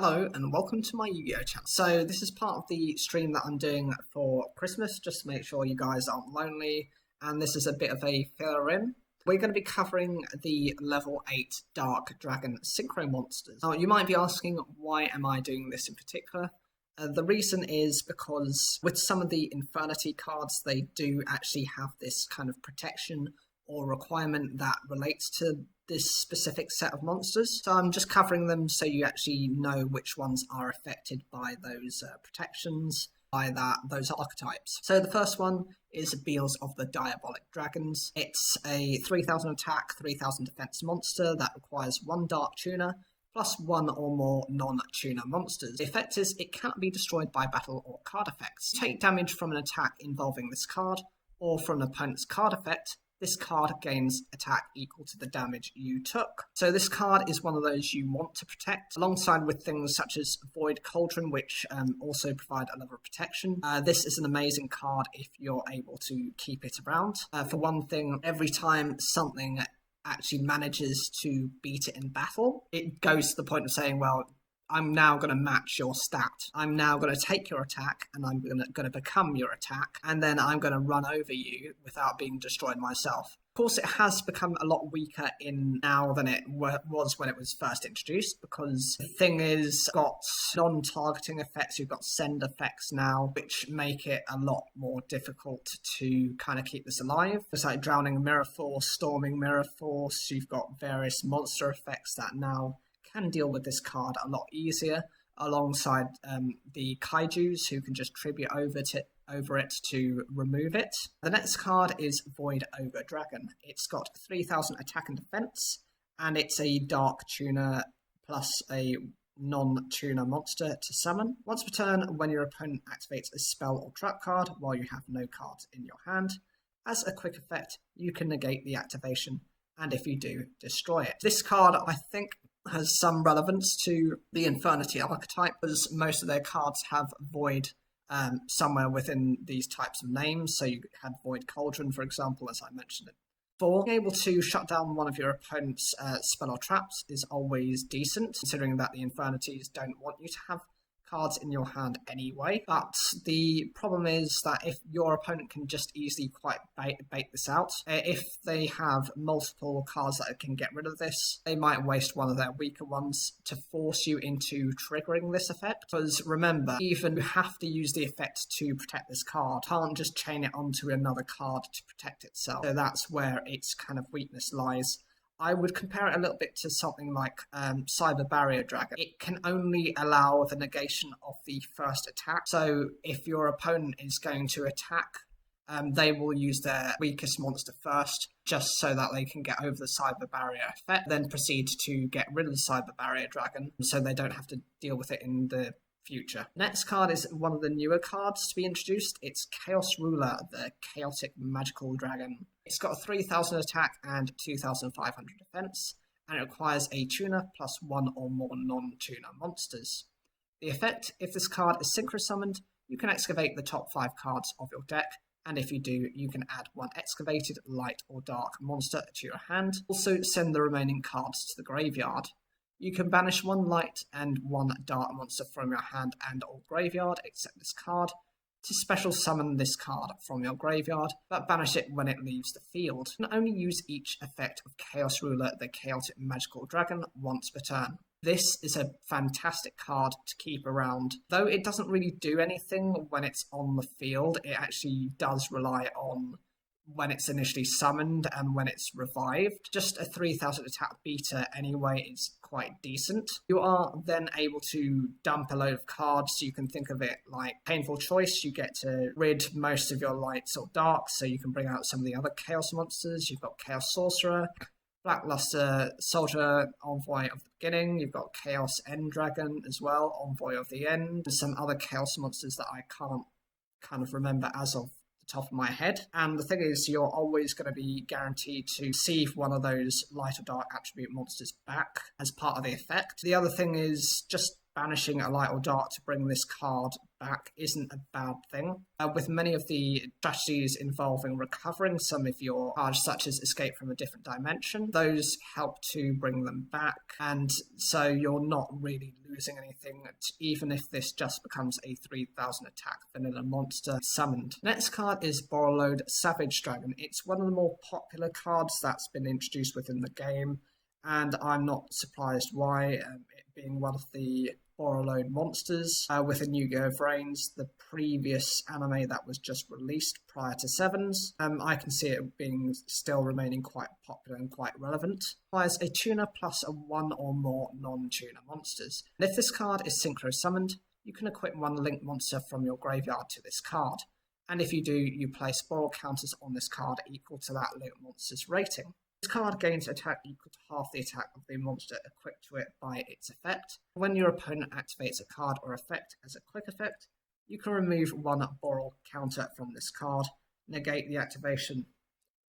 Hello and welcome to my Yu-Gi-Oh channel. So this is part of the stream that I'm doing for Christmas, just to make sure you guys aren't lonely, and this is a bit of a filler in. We're going to be covering the level 8 Dark Dragon Synchro monsters. Now you might be asking, why am I doing this in particular? The reason is because with some of the Infernity cards, they do actually have this kind of protection or requirement that relates to this specific set of monsters. So I'm just covering them so you actually know which ones are affected by those protections, by those archetypes. So the first one is Beals of the Diabolic Dragons. It's a 3000 attack, 3000 defense monster that requires 1 Dark Tuner, plus 1 or more non-tuner monsters. The effect is it cannot be destroyed by battle or card effects. Take damage from an attack involving this card, or from an opponent's card effect. This card gains attack equal to the damage you took. So this card is one of those you want to protect, alongside with things such as Void Cauldron, which also provide a level of protection. This is an amazing card if you're able to keep it around. For one thing, every time something actually manages to beat it in battle, it goes to the point of saying, well, I'm now going to match your stat. I'm now going to take your attack and I'm going to become your attack, and then I'm going to run over you without being destroyed myself. Of course, it has become a lot weaker in now than it was when it was first introduced, because the thing is, got non-targeting effects, you've got send effects now, which make it a lot more difficult to kind of keep this alive. It's like Drowning Mirror Force, Storming Mirror Force, you've got various monster effects that now can deal with this card a lot easier, alongside the kaijus who can just tribute over it to remove it. The next card is Void Ogre Dragon. It's got 3000 attack and defense, and it's a Dark Tuner plus a non-tuner monster to summon. Once per turn, when your opponent activates a spell or trap card while you have no cards in your hand, as a quick effect, you can negate the activation, and if you do, destroy it. This card, I think, has some relevance to the Infernity archetype, as most of their cards have Void somewhere within these types of names. So you had Void Cauldron, for example, as I mentioned it before. Being able to shut down one of your opponent's spell or traps is always decent, considering that the Infernities don't want you to have cards in your hand anyway. But the problem is that if your opponent can just easily quite bait this out, if they have multiple cards that can get rid of this, they might waste one of their weaker ones to force you into triggering this effect. Because remember, even you have to use the effect to protect this card. You can't just chain it onto another card to protect itself. So that's where its kind of weakness lies. I would compare it a little bit to something like Cyber Barrier Dragon. It can only allow the negation of the first attack. So if your opponent is going to attack, they will use their weakest monster first, just so that they can get over the Cyber Barrier effect, then proceed to get rid of the Cyber Barrier Dragon, so they don't have to deal with it in the future. Next card is one of the newer cards to be introduced. It's Chaos Ruler, the Chaotic Magical Dragon. It's got a 3000 attack and 2500 defense, and it requires a tuner plus 1 or more non-tuner monsters. The effect, if this card is synchro summoned, you can excavate the top 5 cards of your deck, and if you do, you can add 1 excavated, light or dark monster to your hand. Also send the remaining cards to the graveyard. You can banish 1 light and 1 dark monster from your hand and or graveyard, except this card, to special summon this card from your graveyard, but banish it when it leaves the field. You can only use each effect of Chaos Ruler, the Chaotic Magical Dragon, once per turn. This is a fantastic card to keep around. Though it doesn't really do anything when it's on the field, it actually does rely on when it's initially summoned and when it's revived. Just a 3000 attack beater anyway is quite decent. You are then able to dump a load of cards, so you can think of it like Painful Choice. You get to rid most of your lights or darks, so you can bring out some of the other chaos monsters. You've got Chaos Sorcerer, Blackluster Soldier, Envoy of the Beginning. You've got Chaos End Dragon as well, Envoy of the End, and some other chaos monsters that I can't kind of remember as of top of my head. And the thing is, you're always going to be guaranteed to receive one of those light or dark attribute monsters back as part of the effect. The other thing is just banishing a light or dark to bring this card back isn't a bad thing. With many of the strategies involving recovering some of your cards, such as Escape from a Different Dimension, those help to bring them back, and so you're not really losing anything, even if this just becomes a 3000 attack vanilla monster summoned. Next card is Borreload Savage Dragon. It's one of the more popular cards that's been introduced within the game, and I'm not surprised why, it being one of the Borreload monsters within Yu-Gi-Oh! Vrains, the previous anime that was just released prior to Sevens. I can see it being still remaining quite popular and quite relevant. Requires a tuner plus a 1 or more non-tuner monsters. And if this card is Synchro summoned, you can equip one link monster from your graveyard to this card. And if you do, you place borrow counters on this card equal to that link monster's rating. This card gains attack equal to half the attack of the monster equipped to it by its effect. When your opponent activates a card or effect as a quick effect, you can remove one borrow counter from this card, negate the activation.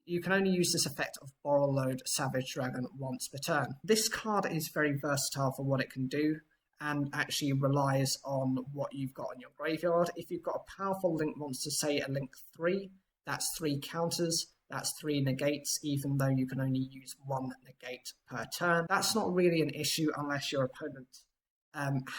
You can only use this effect of Borreload Savage Dragon once per turn. This card is very versatile for what it can do, and actually relies on what you've got in your graveyard. If you've got a powerful link monster, say a link 3, that's 3 counters. That's 3 negates, even though you can only use 1 negate per turn. That's not really an issue unless your opponent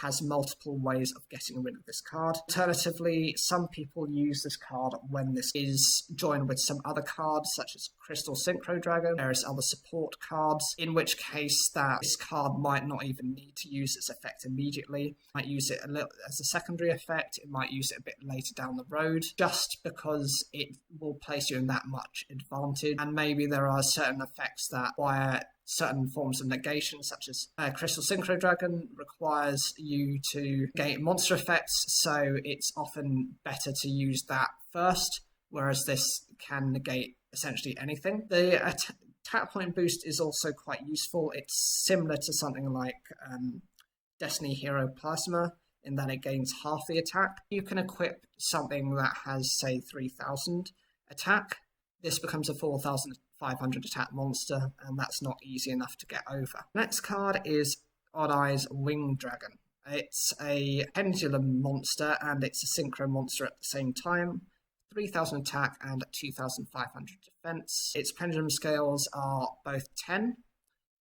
has multiple ways of getting rid of this card. Alternatively, some people use this card when this is joined with some other cards, such as Crystal Synchro Dragon, various other support cards, in which case that this card might not even need to use its effect immediately. It might use it a little as a secondary effect, it might use it a bit later down the road, just because it will place you in that much advantage. And maybe there are certain effects that require certain forms of negation, such as Crystal Synchro Dragon requires you to negate monster effects, so it's often better to use that first, whereas this can negate essentially anything. The attack point boost is also quite useful. It's similar to something like Destiny Hero Plasma, in that it gains half the attack. You can equip something that has, say, 3000 attack. This becomes a 4500 attack monster, and that's not easy enough to get over. Next card is Odd Eyes Wing Dragon. It's a pendulum monster, and it's a synchro monster at the same time. 3000 attack and 2500 defense. Its pendulum scales are both 10.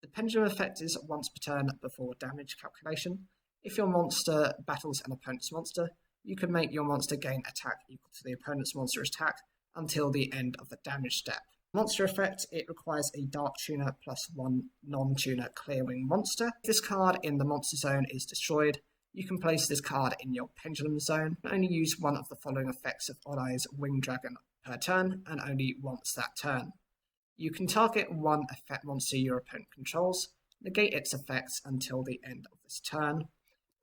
The pendulum effect is once per turn before damage calculation. If your monster battles an opponent's monster, you can make your monster gain attack equal to the opponent's monster's attack until the end of the damage step. Monster effect, it requires a Dark Tuner plus 1 non-tuner Clearwing monster. If this card in the monster zone is destroyed, you can place this card in your Pendulum zone and only use one of the following effects of Odd Eyes Wing Dragon per turn, and only once that turn. You can target one effect monster your opponent controls, negate its effects until the end of this turn,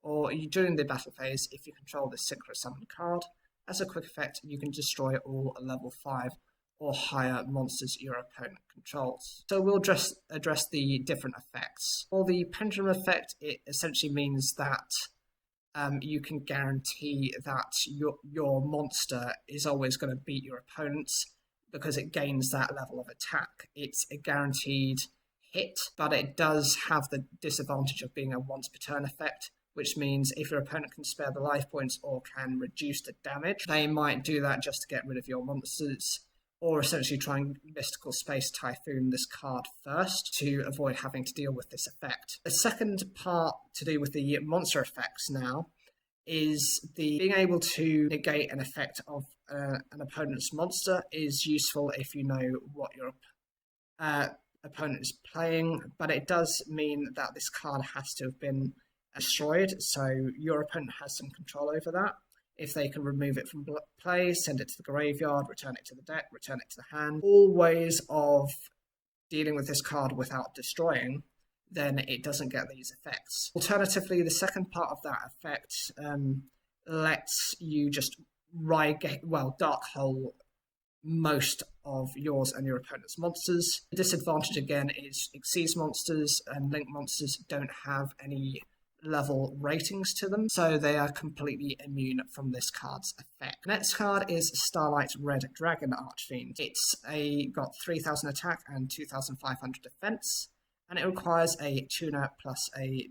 or during the battle phase, if you control this Synchro Summon card, as a quick effect, you can destroy all level 5 or higher monsters your opponent controls. So we'll address the different effects. For the Pendulum effect, it essentially means that you can guarantee that your monster is always going to beat your opponents because it gains that level of attack. It's a guaranteed hit, but it does have the disadvantage of being a once per turn effect, which means if your opponent can spare the life points or can reduce the damage, they might do that just to get rid of your monsters, or essentially try and Mystical Space Typhoon this card first to avoid having to deal with this effect. The second part to do with the monster effects now is the being able to negate an effect of an opponent's monster is useful if you know what your opponent is playing, but it does mean that this card has to have been destroyed, so your opponent has some control over that. If they can remove it from play, send it to the graveyard, return it to the deck, return it to the hand, all ways of dealing with this card without destroying, then it doesn't get these effects. Alternatively, the second part of that effect lets you just dark hole most of yours and your opponent's monsters. The disadvantage again is Xyz monsters and Link monsters don't have any level ratings to them, so they are completely immune from this card's effect. Next card is Starlight Red Dragon Archfiend. It's got 3000 attack and 2500 defense, and it requires a tuner plus a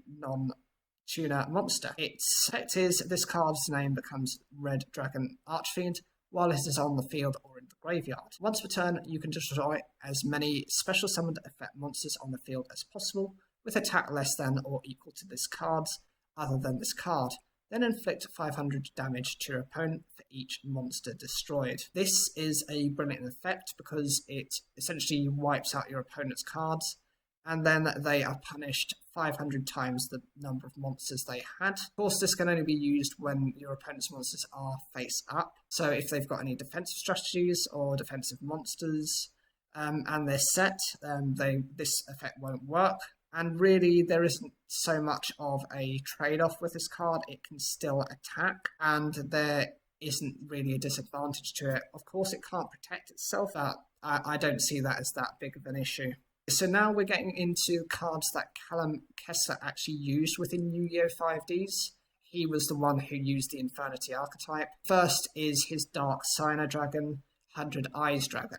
non-tuner monster. Its effect is this card's name becomes Red Dragon Archfiend while it is on the field or in the graveyard. Once per turn, you can destroy as many special summoned effect monsters on the field as possible, with attack less than or equal to this card's, other than this card. Then inflict 500 damage to your opponent for each monster destroyed. This is a brilliant effect because it essentially wipes out your opponent's cards, and then they are punished 500 times the number of monsters they had. Of course, this can only be used when your opponent's monsters are face up. So if they've got any defensive strategies or defensive monsters and they're set, this effect won't work. And really, there isn't so much of a trade-off with this card. It can still attack, and there isn't really a disadvantage to it. Of course, it can't protect itself, but I don't see that as that big of an issue. So now we're getting into cards that Callum Kessler actually used within Yu-Gi-Oh! 5Ds. He was the one who used the Infernity archetype. First is his Dark Cyano Dragon, 100 Eyes Dragon.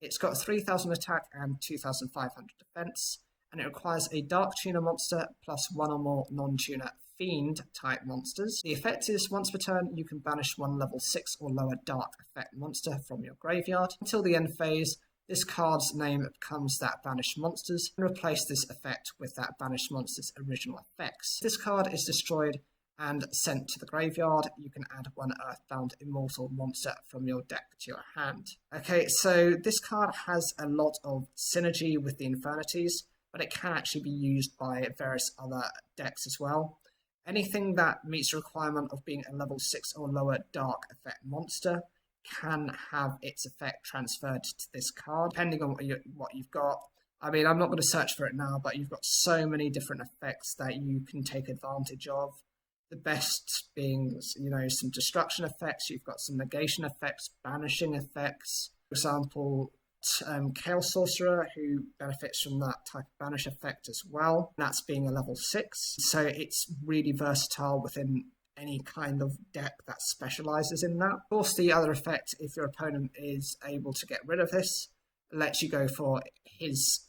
It's got 3000 attack and 2500 defense, and it requires a Dark Tuner monster plus one or more non-tuner Fiend type monsters. The effect is once per turn, you can banish one level 6 or lower Dark effect monster from your graveyard. Until the end phase, this card's name becomes that banished monsters, and replace this effect with that banished monster's original effects. If this card is destroyed and sent to the graveyard, you can add one Earthbound Immortal monster from your deck to your hand. Okay, so this card has a lot of synergy with the Infernities, but it can actually be used by various other decks as well. Anything that meets the requirement of being a level 6 or lower Dark effect monster can have its effect transferred to this card, depending on what you've got. I mean, I'm not going to search for it now, but you've got so many different effects that you can take advantage of. The best being, some destruction effects, you've got some negation effects, banishing effects. For example, Chaos Sorcerer, who benefits from that type of banish effect as well. That's being a level 6. So it's really versatile within any kind of deck that specializes in that. Of course, the other effect, if your opponent is able to get rid of this, lets you go for his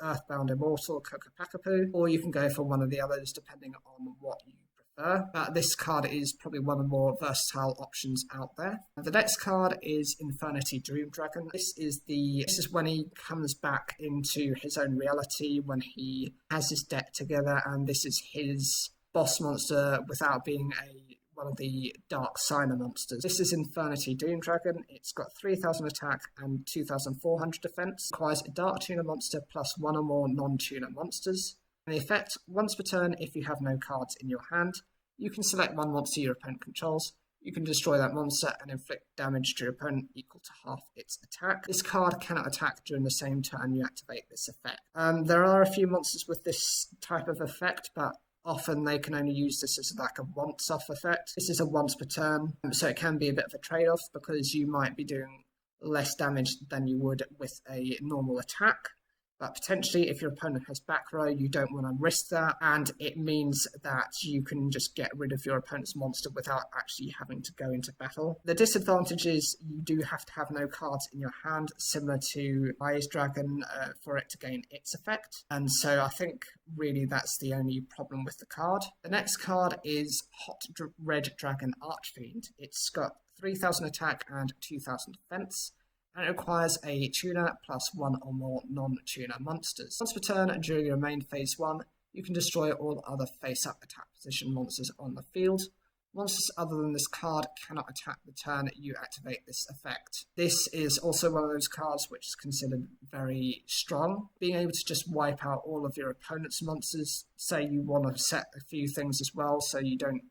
Earthbound Immortal, Kokopakapu, or you can go for one of the others depending on what you prefer. But this card is probably one of the more versatile options out there. The next card is Infernity Dream Dragon. This is when he comes back into his own reality, when he has his deck together, and this is his boss monster without being one of the Dark Cyano monsters. This is Infernity Dream Dragon. It's got 3000 attack and 2400 defense. It requires a Dark Tuner monster plus one or more non-tuner monsters. And the effect, once per turn, if you have no cards in your hand, you can select one monster your opponent controls. You can destroy that monster and inflict damage to your opponent equal to half its attack. This card cannot attack during the same turn you activate this effect. There are a few monsters with this type of effect, but often they can only use this as like a once-off effect. This is a once per turn, so it can be a bit of a trade-off because you might be doing less damage than you would with a normal attack. But potentially, if your opponent has back row, you don't want to risk that, and it means that you can just get rid of your opponent's monster without actually having to go into battle. The disadvantage is you do have to have no cards in your hand, similar to Eyes Dragon, for it to gain its effect. And so I think really that's the only problem with the card. The next card is Hot Red Dragon Archfiend. It's got 3000 attack and 2000 defense. And it requires a tuner plus one or more non-tuner monsters. Once per turn, during your main phase 1, you can destroy all other face-up attack position monsters on the field. Monsters other than this card cannot attack the turn you activate this effect. This is also one of those cards which is considered very strong. Being able to just wipe out all of your opponent's monsters, say you want to set a few things as well so you don't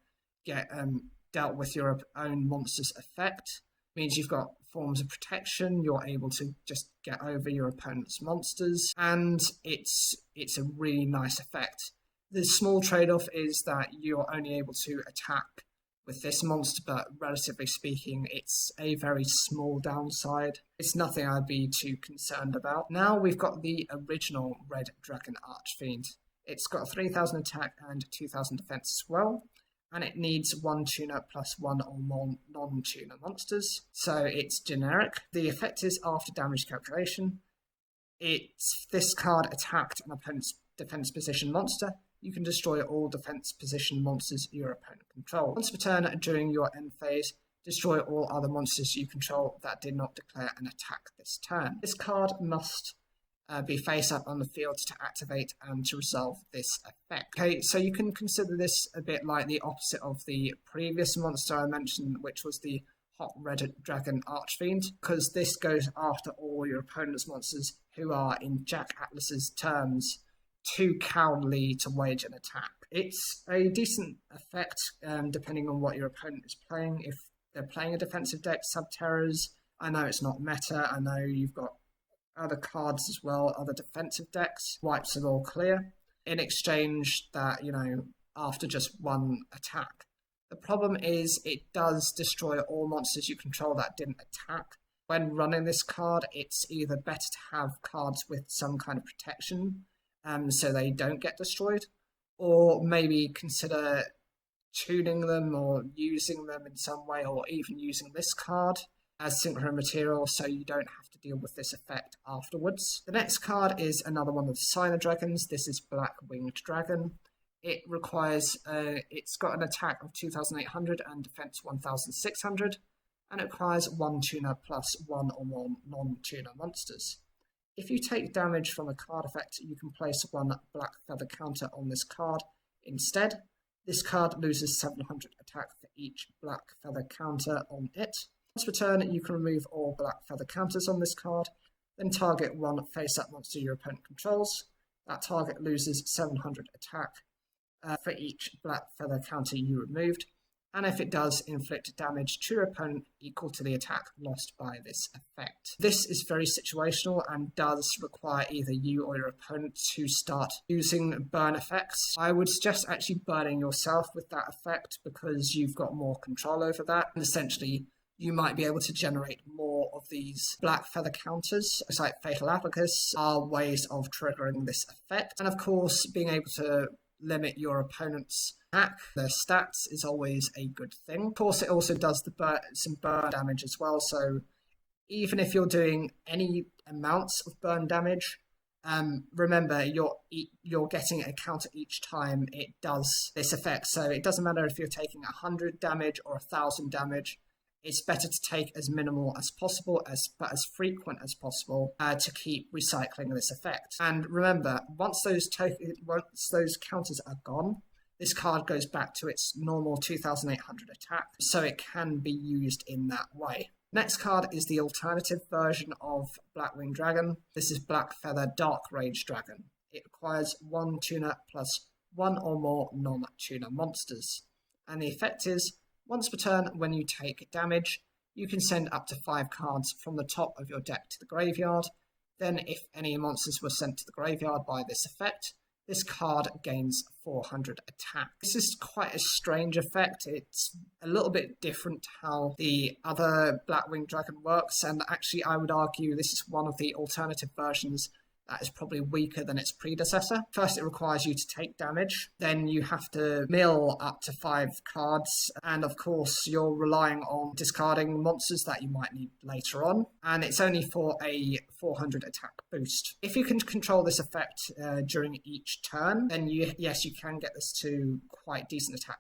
get dealt with your own monster's effect, means you've got forms of protection, you're able to just get over your opponent's monsters, and it's a really nice effect. The small trade-off is that you're only able to attack with this monster, but relatively speaking, it's a very small downside. It's nothing I'd be too concerned about. Now we've got the original Red Dragon Archfiend. It's got 3000 attack and 2000 defense as well. And it needs one tuner plus one or more non-tuner monsters, so it's generic. The effect is after damage calculation. If this card attacked an opponent's defense position monster, you can destroy all defense position monsters your opponent controls. Once per turn during your end phase, destroy all other monsters you control that did not declare an attack this turn. This card must be face up on the field to activate and to resolve this effect. Okay, so you can consider this a bit like the opposite of the previous monster I mentioned, which was the Hot Red Dragon Archfiend, because this goes after all your opponent's monsters who are, in Jack Atlas's terms, too cowardly to wage an attack. It's a decent effect depending on what your opponent is playing. If they're playing a defensive deck, Subterrors, I know it's not meta, I know you've got other cards as well, other defensive decks, wipes are all clear. In exchange that, after just one attack. The problem is it does destroy all monsters you control that didn't attack. When running this card, it's either better to have cards with some kind of protection, so they don't get destroyed, or maybe consider tuning them or using them in some way, or even using this card as synchro material so you don't have to deal with this effect afterwards. The next card is another one of the Cyano dragons. This is Black Winged Dragon. It requires, it's got an attack of 2,800 and defense 1,600, and it requires 1 tuner plus 1 or more non-tuner monsters. If you take damage from a card effect, you can place 1 Black Feather counter on this card instead. This card loses 700 attack for each Black Feather counter on it. Once per turn, you can remove all Black Feather counters on this card, then target 1 face-up monster your opponent controls. That target loses 700 attack for each Black Feather counter you removed, and if it does, inflict damage to your opponent equal to the attack lost by this effect. This is very situational and does require either you or your opponent to start using burn effects. I would suggest actually burning yourself with that effect because you've got more control over that, and essentially you might be able to generate more of these Black Feather counters. It's like Fatal Abacus are ways of triggering this effect. And of course, being able to limit your opponent's attack, their stats, is always a good thing. Of course, it also does some burn damage as well. So even if you're doing any amounts of burn damage, remember you're getting a counter each time it does this effect. So it doesn't matter if you're taking 100 damage or 1,000 damage. It's better to take as minimal as possible, but as frequent as possible to keep recycling this effect. And remember, once those counters are gone, this card goes back to its normal 2,800 attack, so it can be used in that way. Next card is the alternative version of Black Winged Dragon. This is Black Feather Dark Rage Dragon. It requires 1 tuner plus 1 or more non-tuner monsters. And the effect is, once per turn, when you take damage, you can send up to 5 cards from the top of your deck to the graveyard. Then, if any monsters were sent to the graveyard by this effect, this card gains 400 attack. This is quite a strange effect. It's a little bit different to how the other Black Winged Dragon works, and actually I would argue this is one of the alternative versions that is probably weaker than its predecessor. First, it requires you to take damage. Then you have to mill up to 5 cards. And of course, you're relying on discarding monsters that you might need later on. And it's only for a 400 attack boost. If you can control this effect during each turn, then yes, you can get this to quite decent attack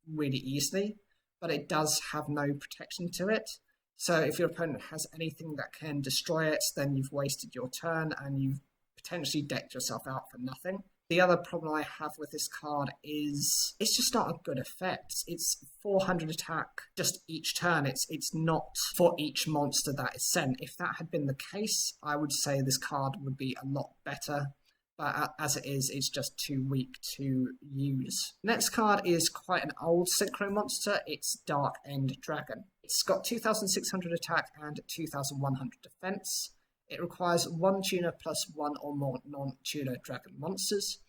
really easily. But it does have no protection to it. So if your opponent has anything that can destroy it, then you've wasted your turn and you've potentially decked yourself out for nothing. The other problem I have with this card is it's just not a good effect. It's 400 attack just each turn. It's not for each monster that is sent. If that had been the case, I would say this card would be a lot better. But as it is, it's just too weak to use. Next card is quite an old synchro monster. It's Dark End Dragon. It's got 2,600 attack and 2,100 defense. It requires 1 tuner plus 1 or more non-tuner dragon monsters.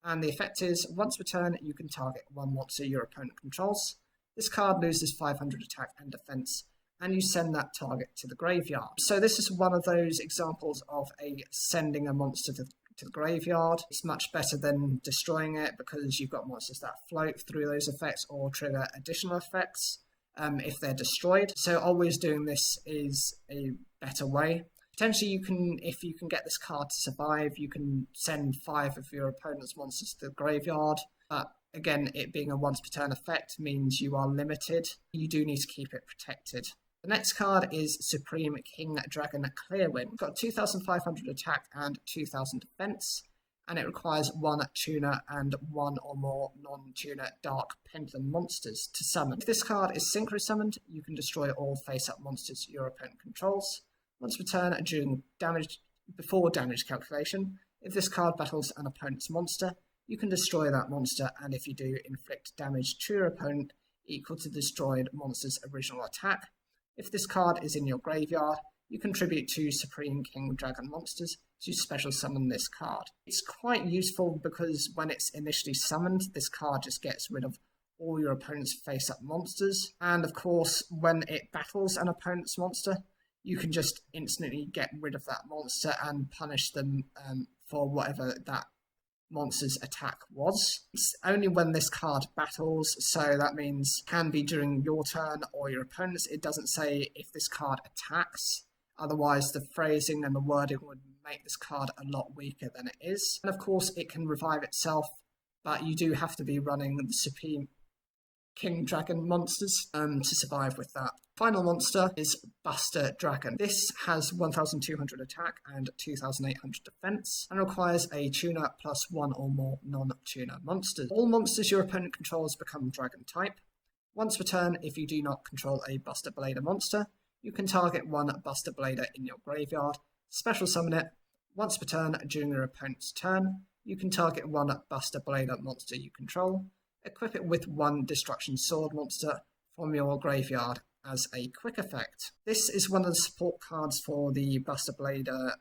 And the effect is, once per turn, you can target 1 monster your opponent controls. This card loses 500 attack and defense, and you send that target to the graveyard. So this is one of those examples of sending a monster to the graveyard. It's much better than destroying it because you've got monsters that float through those effects or trigger additional effects if they're destroyed. So always doing this is a better way. Potentially you can, if you can get this card to survive, you can send 5 of your opponent's monsters to the graveyard. But again, it being a once per turn effect means you are limited. You do need to keep it protected. The next card is Supreme King Dragon Clearwind. It's got 2,500 attack and 2,000 defense, and it requires 1 tuner and 1 or more non-tuner Dark Pendulum monsters to summon. If this card is synchro summoned, you can destroy all face-up monsters your opponent controls. Once per turn before damage calculation, if this card battles an opponent's monster, you can destroy that monster, and if you do, inflict damage to your opponent equal to the destroyed monster's original attack. If this card is in your graveyard, you contribute 2 Supreme King Dragon monsters to special summon this card. It's quite useful because when it's initially summoned, this card just gets rid of all your opponent's face-up monsters. And of course, when it battles an opponent's monster, you can just instantly get rid of that monster and punish them for whatever that monster's attack was. It's only when this card battles, so that means can be during your turn or your opponent's. It doesn't say if this card attacks, otherwise the phrasing and the wording would make this card a lot weaker than it is. And of course it can revive itself, but you do have to be running the Supreme King Dragon monsters to survive with that. Final monster is Buster Dragon. This has 1,200 attack and 2,800 defense and requires a tuner plus 1 or more non-tuner monsters. All monsters your opponent controls become dragon type. Once per turn, if you do not control a Buster Blader monster, you can target 1 Buster Blader in your graveyard, special summon it. Once per turn during your opponent's turn, you can target 1 Buster Blader monster you control, equip it with 1 Destruction Sword monster from your graveyard as a quick effect. This is one of the support cards for the Buster Blader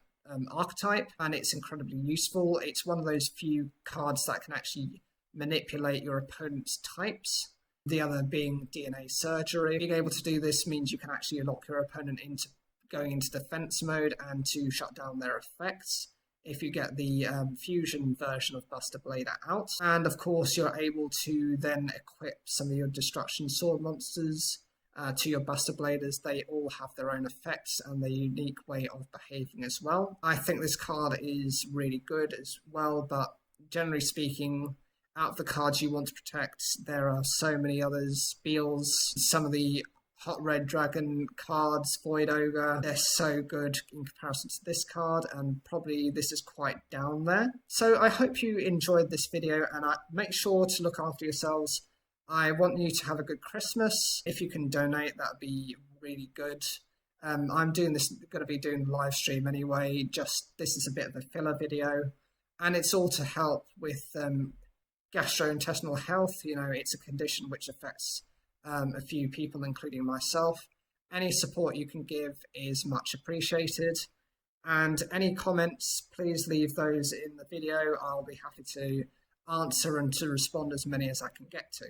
archetype, and it's incredibly useful. It's one of those few cards that can actually manipulate your opponent's types, the other being DNA Surgery. Being able to do this means you can actually lock your opponent into going into defense mode and to shut down their effects if you get the fusion version of Buster Blader out. And of course you're able to then equip some of your Destruction Sword monsters to your Buster Bladers. They all have their own effects and their unique way of behaving as well. I think this card is really good as well, but generally speaking, out of the cards you want to protect, there are so many others. Beals, some of the Hot Red Dragon cards, Void Ogre, they're so good in comparison to this card, and probably this is quite down there. So I hope you enjoyed this video, and make sure to look after yourselves. I want you to have a good Christmas. If you can donate, that would be really good. I'm going to be doing a live stream anyway, this is a bit of a filler video, and it's all to help with gastrointestinal health. You know, it's a condition which affects a few people, including myself. Any support you can give is much appreciated. And any comments, please leave those in the video. I'll be happy to answer and to respond as many as I can get to.